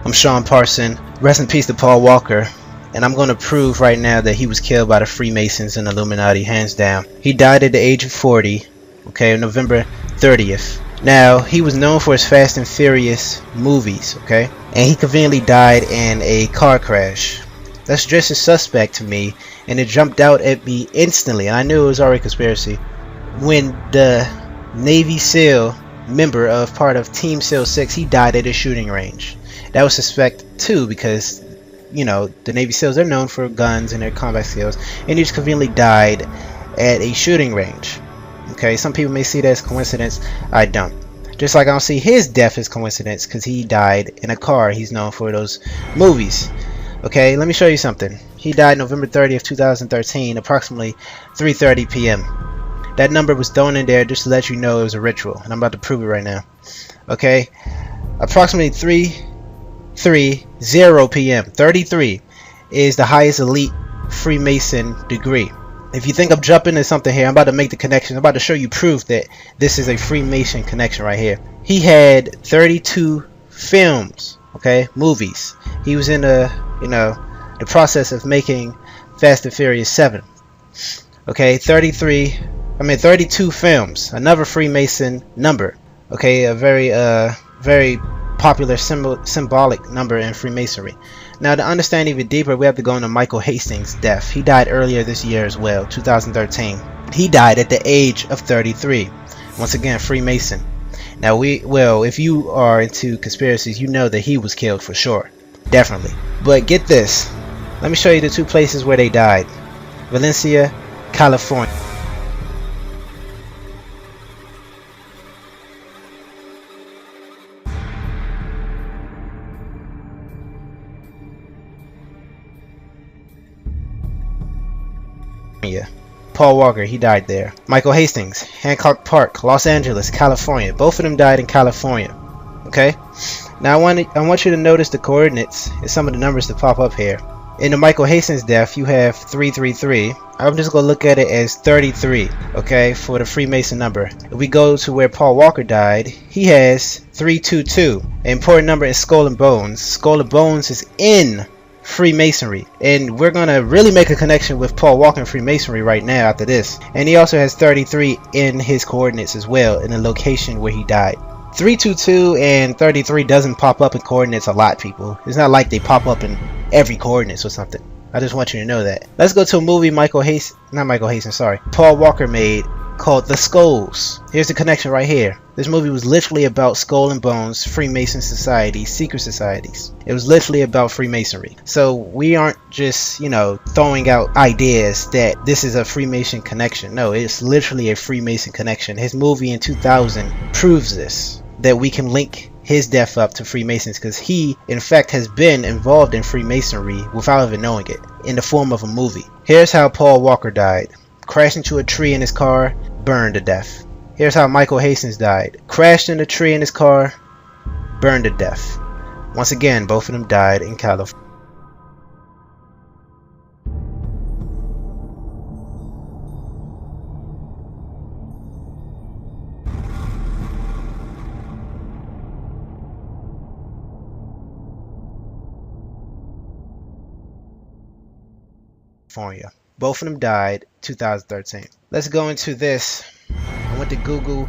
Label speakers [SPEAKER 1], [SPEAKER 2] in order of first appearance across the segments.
[SPEAKER 1] I'm Sean Parson. Rest in peace to Paul Walker. And I'm going to prove right now that he was killed by the Freemasons and Illuminati, hands down. He died at the age of 40, okay, November 30th. Now, he was known for his Fast and Furious movies, okay? And he conveniently died in a car crash. That's just as suspect to me, and it jumped out at me instantly, and I knew it was already a conspiracy, when the Navy SEAL member of part of Team SEAL 6, he died at a shooting range. That was suspect too, because you know, the Navy SEALs, they're known for guns and their combat skills, and he just conveniently died at a shooting range. Okay, some people may see that as coincidence. I don't. Just like I don't see his death as coincidence, because he died in a car. He's known for those movies. Okay, let me show you something. He died November 30th, 2013, approximately 3:30 p.m. That number was thrown in there just to let you know it was a ritual, and I'm about to prove it right now. Okay, approximately 3:30 p.m. 33 is the highest elite Freemason degree. If you think I'm jumping into something here, I'm about to make the connection. I'm about to show you proof that this is a Freemason connection right here. He had 32 films, okay, movies. He was in the process of making Fast and Furious 7. Okay, 32 films, another Freemason number. Okay, a very popular symbolic number in Freemasonry. Now, to understand even deeper, we have to go into Michael Hastings' death. He died earlier this year as well, 2013. He died at the age of 33. Once again, Freemason. Now, if you are into conspiracies, you know that he was killed for sure. Definitely. But get this. Let me show you the two places where they died. Valencia, California. Paul Walker, he died there. Michael Hastings, Hancock Park, Los Angeles, California. Both of them died in California. Okay? Now I want you to notice the coordinates and some of the numbers that pop up here. In the Michael Hastings death, you have 333. I'm just going to look at it as 33, okay, for the Freemason number. If we go to where Paul Walker died, he has 322. An important number is Skull and Bones. Skull and Bones is in Freemasonry, and we're gonna really make a connection with Paul Walker and Freemasonry right now after this. And he also has 33 in his coordinates as well, in the location where he died. 322 and 33 doesn't pop up in coordinates a lot, people. It's not like they pop up in every coordinates or something. I just want you to know that. Let's go to a movie Paul Walker made, called The Skulls. Here's the connection right here. This movie was literally about Skull and Bones, Freemason societies, secret societies. It was literally about Freemasonry. So we aren't just, throwing out ideas that this is a Freemason connection. No, it's literally a Freemason connection. His movie in 2000 proves this, that we can link his death up to Freemasons, because he, in fact, has been involved in Freemasonry without even knowing it, in the form of a movie. Here's how Paul Walker died. Crashed into a tree in his car, burned to death. Here's how Michael Hastings died. Crashed in a tree in his car, burned to death. Once again, both of them died in California. Both of them died 2013. Let's go into this. I went to Google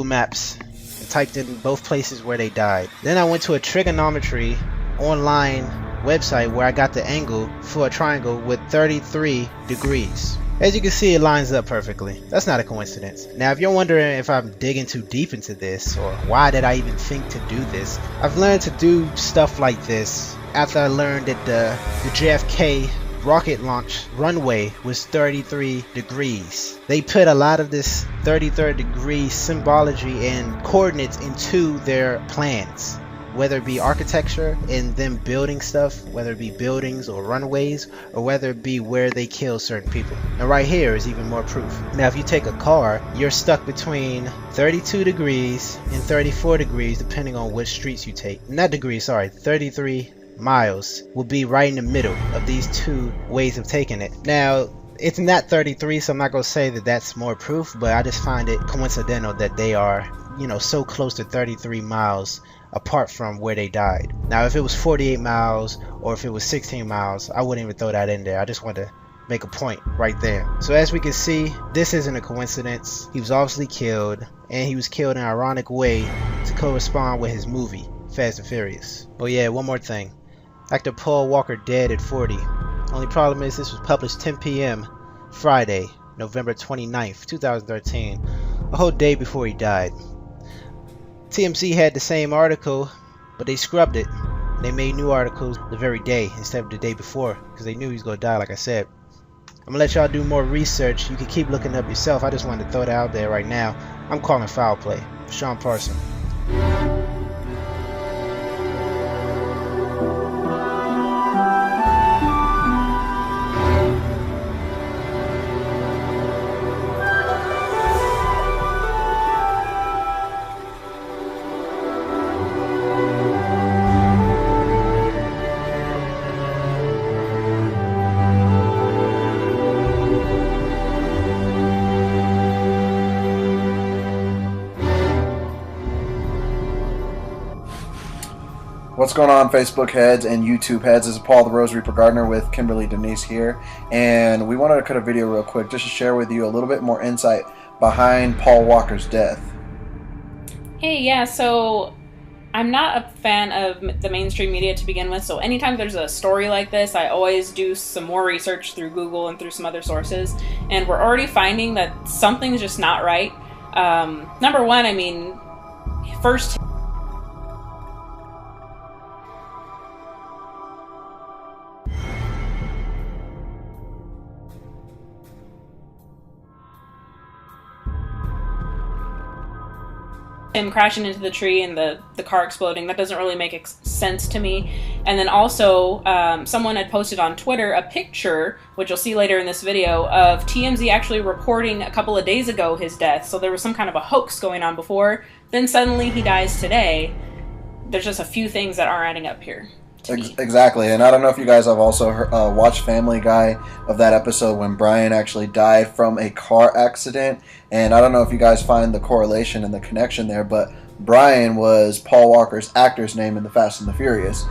[SPEAKER 1] Maps and typed in both places where they died. Then I went to a trigonometry online website where I got the angle for a triangle with 33 degrees. As you can see, it lines up perfectly. That's not a coincidence. Now, if you're wondering if I'm digging too deep into this, or why did I even think to do this, I've learned to do stuff like this after I learned that the JFK rocket launch runway was 33 degrees. They put a lot of this 33rd degree symbology and coordinates into their plans, whether it be architecture and them building stuff, whether it be buildings or runways, or whether it be where they kill certain people. And right here is even more proof. Now, if you take a car, you're stuck between 32 degrees and 34 degrees depending on which streets you take. Not degrees, sorry, 33 miles will be right in the middle of these two ways of taking it. Now, it's not 33, so I'm not going to say that that's more proof, but I just find it coincidental that they are so close to 33 miles apart from where they died. Now, if it was 48 miles or if it was 16 miles, I wouldn't even throw that in there. I just wanted to make a point right there. So as we can see, this isn't a coincidence. He was obviously killed, and he was killed in an ironic way to correspond with his movie, Fast and Furious. Oh yeah, one more thing. Actor Paul Walker dead at 40. Only problem is this was published 10 p.m. Friday, November 29th, 2013, a whole day before he died. TMZ had the same article, but they scrubbed it. They made new articles the very day instead of the day before because they knew he was going to die, like I said. I'm going to let y'all do more research. You can keep looking up yourself. I just wanted to throw that out there right now. I'm calling foul play. Sean Parson.
[SPEAKER 2] What's going on, Facebook heads and YouTube heads? This is Paul the Rose Reaper Gardener with Kimberly Denise here, and we wanted to cut a video real quick just to share with you a little bit more insight behind Paul Walker's death.
[SPEAKER 3] Hey, yeah, so I'm not a fan of the mainstream media to begin with, so anytime there's a story like this, I always do some more research through Google and through some other sources, and we're already finding that something's just not right. Number one, I mean, first... him crashing into the tree and the car exploding, that doesn't really make sense to me. And then also, someone had posted on Twitter a picture, which you'll see later in this video, of TMZ actually reporting a couple of days ago his death. So there was some kind of a hoax going on before, then suddenly he dies today. There's just a few things that aren't adding up here.
[SPEAKER 2] Exactly, and I don't know if you guys have also watched Family Guy of that episode when Brian actually died from a car accident, and I don't know if you guys find the correlation and the connection there, but Brian was Paul Walker's actor's name in The Fast and the Furious.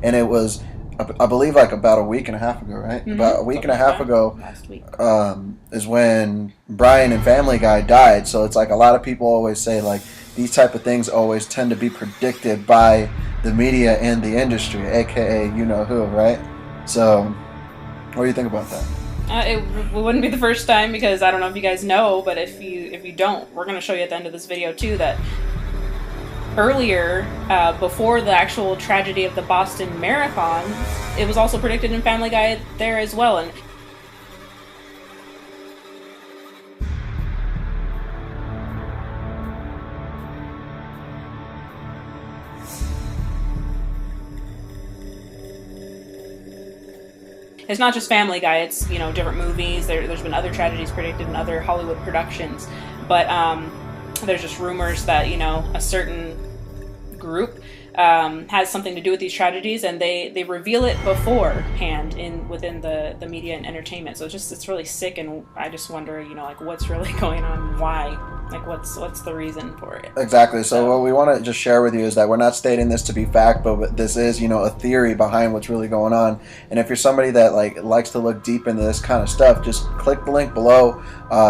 [SPEAKER 2] And it was, I believe, like about a week and a half ago, right? Mm-hmm. About a week and a half ago,
[SPEAKER 3] last week,
[SPEAKER 2] is when Brian and Family Guy died. So it's like a lot of people always say, like, these type of things always tend to be predicted by the media and the industry, aka you know who, right? So, what do you think about that?
[SPEAKER 3] It wouldn't be the first time, because I don't know if you guys know, but if you don't, we're going to show you at the end of this video too that earlier, before the actual tragedy of the Boston Marathon, it was also predicted in Family Guy there as well. And it's not just Family Guy, it's, different movies. There's been other tragedies predicted in other Hollywood productions. But there's just rumors that, a certain group has something to do with these tragedies, and they reveal it beforehand within the media and entertainment. So it's really sick, and I just wonder, like, what's really going on, why, like, what's the reason for it.
[SPEAKER 2] Exactly. So what we want to just share with you is that we're not stating this to be fact, but this is, a theory behind what's really going on. And if you're somebody that likes to look deep into this kind of stuff, just click the link below,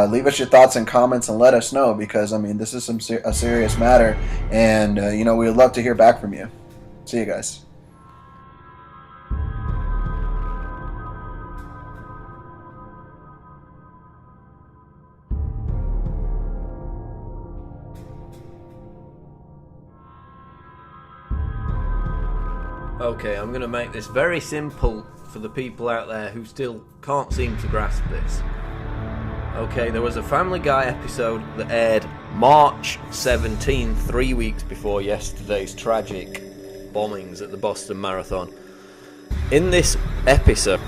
[SPEAKER 2] leave us your thoughts and comments, and let us know, because this is a serious matter, and we would love to hear back from you. See you guys.
[SPEAKER 4] Okay, I'm going to make this very simple for the people out there who still can't seem to grasp this. Okay, there was a Family Guy episode that aired March 17, 3 weeks before yesterday's tragic bombings at the Boston Marathon. In this episode,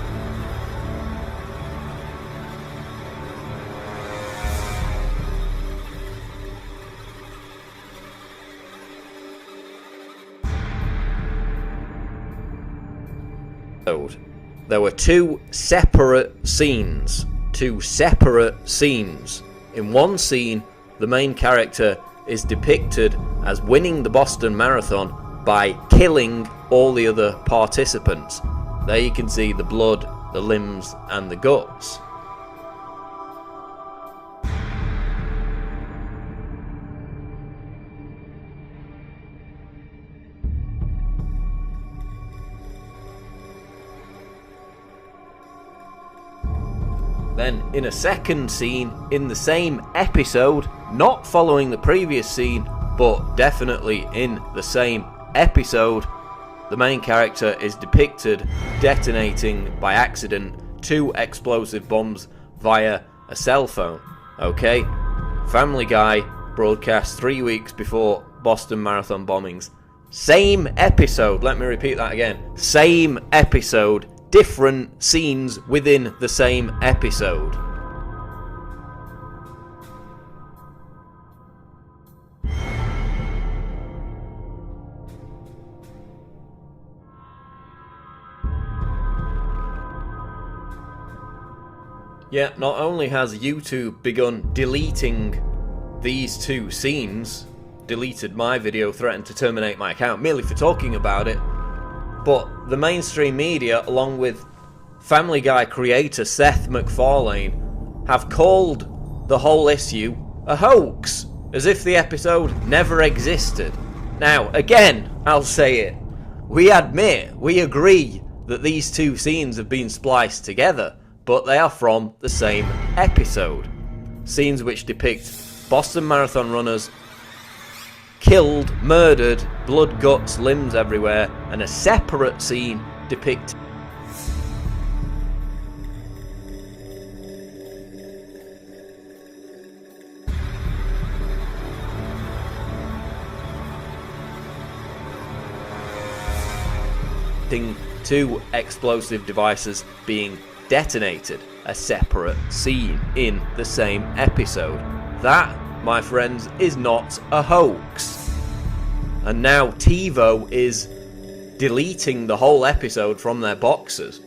[SPEAKER 4] There were two separate scenes. In one scene, the main character is depicted as winning the Boston Marathon by killing all the other participants. There you can see the blood, the limbs, and the guts. Then, in a second scene in the same episode, not following the previous scene, but definitely in the same episode, the main character is depicted detonating by accident 2 explosive bombs via a cell phone. Okay? Family Guy broadcast 3 weeks before Boston Marathon bombings. Same episode, let me repeat that again. Same episode. Different scenes within the same episode. Yeah, not only has YouTube begun deleting these 2 scenes, deleted my video, threatened to terminate my account merely for talking about it, but the mainstream media, along with Family Guy creator Seth MacFarlane, have called the whole issue a hoax, as if the episode never existed. Now, again, I'll say it. We agree that these 2 scenes have been spliced together, but they are from the same episode. Scenes which depict Boston Marathon runners killed, murdered, blood, guts, limbs everywhere, and a separate scene depicting two explosive devices being detonated. A separate scene in the same episode. That, my friends, is not a hoax. And now TiVo is deleting the whole episode from their boxes.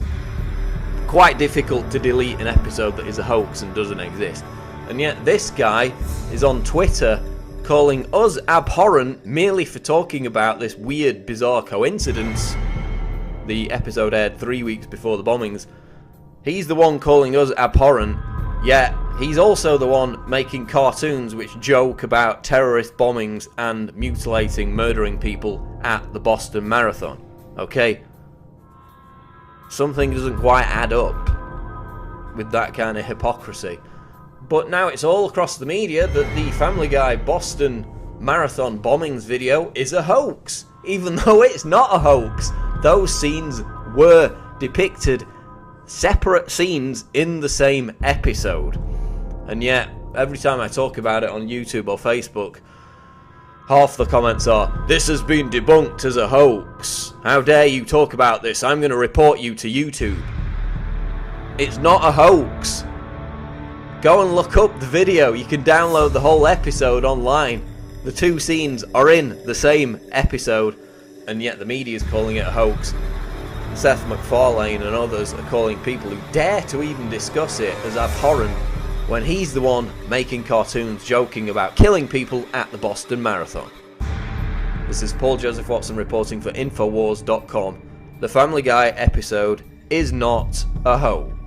[SPEAKER 4] Quite difficult to delete an episode that is a hoax and doesn't exist. And yet this guy is on Twitter calling us abhorrent merely for talking about this weird, bizarre coincidence. The episode aired 3 weeks before the bombings. He's the one calling us abhorrent, yet he's also the one making cartoons which joke about terrorist bombings and mutilating, murdering people at the Boston Marathon. Okay? Something doesn't quite add up with that kind of hypocrisy. But now it's all across the media that the Family Guy Boston Marathon bombings video is a hoax, even though it's not a hoax. Those scenes were depicted, separate scenes in the same episode. And yet, every time I talk about it on YouTube or Facebook, half the comments are, "This has been debunked as a hoax. How dare you talk about this? I'm going to report you to YouTube." It's not a hoax. Go and look up the video. You can download the whole episode online. The 2 scenes are in the same episode, and yet the media is calling it a hoax. Seth MacFarlane and others are calling people who dare to even discuss it as abhorrent, when he's the one making cartoons joking about killing people at the Boston Marathon. This is Paul Joseph Watson reporting for Infowars.com. The Family Guy episode is not a hoax.